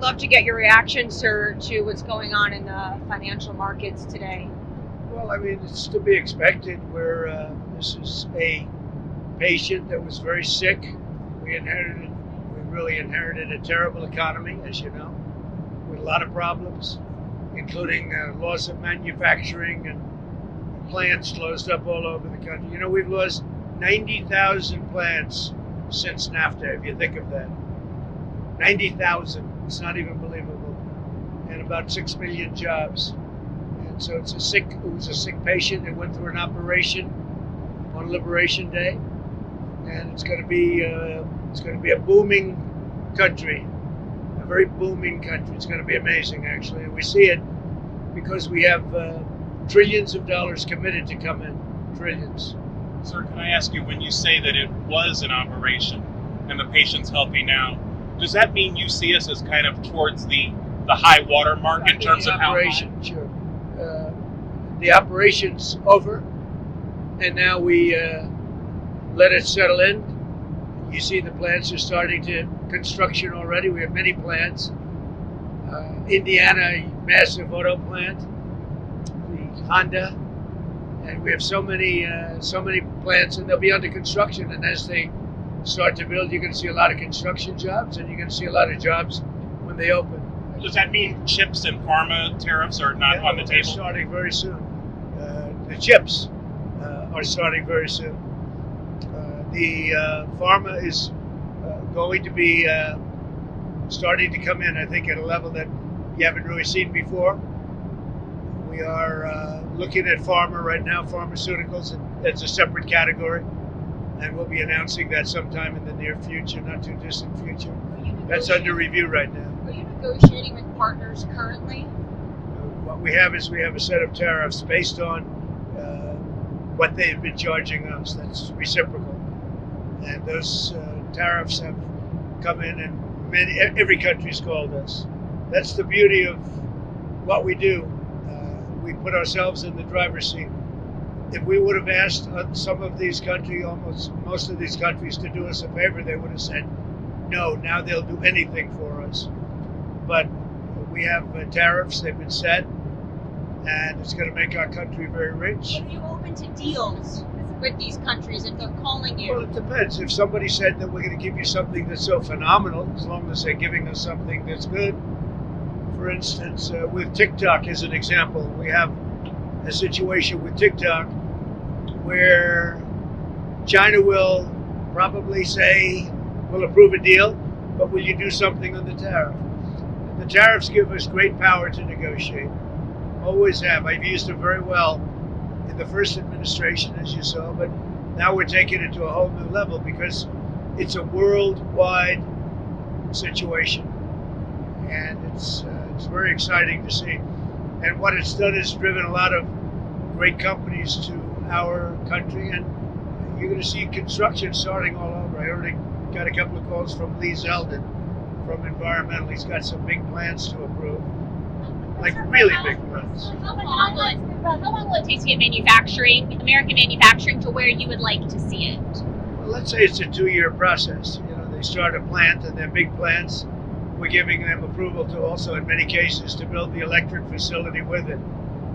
love to get your reaction, sir, to what's going on in the financial markets today. Well, I mean, it's to be expected. This is a patient that was very sick. We really inherited a terrible economy, as you know, with a lot of problems, including loss of manufacturing and plants closed up all over the country. You know, we've lost 90,000 plants since NAFTA, if you think of that. 90,000. It's not even believable. And about 6 million jobs. And so it was a sick patient that went through an operation on Liberation Day. And it's going to be a booming country, a very booming country. It's going to be amazing, actually. And we see it because we have trillions of dollars committed to come in. Trillions. Sir, can I ask you, when you say that it was an operation and the patient's healthy now, does that mean you see us as kind of towards the high water mark in terms of operation? Sure. The operation's over, and now we let it settle in. You see the plants are starting to construction already. We have many plants. Indiana, massive auto plant, the Honda, and we have so many plants, and they'll be under construction. And as they start to build, you're going to see a lot of construction jobs, and you're going to see a lot of jobs when they open. Does that mean chips and pharma tariffs are not on the table? They're starting very soon. The chips are starting very soon. The pharma is going to be starting to come in, I think, at a level that you haven't really seen before. We are looking at pharma right now, pharmaceuticals, and that's a separate category. And we'll be announcing that sometime in the near future, not too distant future. That's under review right now. Are you negotiating with partners currently? What we have is a set of tariffs based on what they've been charging us. That's reciprocal. And those tariffs have come in, and every country's called us. That's the beauty of what we do. We put ourselves in the driver's seat. If we would have asked some of these countries, almost most of these countries, to do us a favor, they would have said, no, now they'll do anything for us. But we have tariffs, they've been set, and it's going to make our country very rich. Are you open to deals with these countries if they're calling you? Well, it depends. If somebody said that we're going to give you something that's so phenomenal, as long as they're giving us something that's good. For instance, with TikTok as an example, we have a situation with TikTok where China will probably say, we'll approve a deal, but will you do something on the tariff? The tariffs give us great power to negotiate. Always have. I've used them very well in the first administration, as you saw, but now we're taking it to a whole new level because it's a worldwide situation. And it's very exciting to see. And what it's done is driven a lot of great companies to our country, and you're going to see construction starting all over. I already got a couple of calls from Lee Zeldin from Environmental. He's got some big plans to approve, like really big plans. How long will it take to get American manufacturing, to where you would like to see it? Well, let's say it's a 2-year process. You know, they start a plant, and they're big plants. We're giving them approval to also, in many cases, to build the electric facility with it.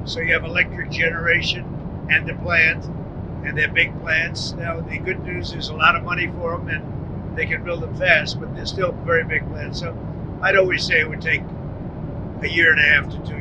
So you have electric generation and the plant, and they're big plants. Now, the good news is a lot of money for them, and they can build them fast, but they're still very big plants. So I'd always say it would take a 1.5 to 2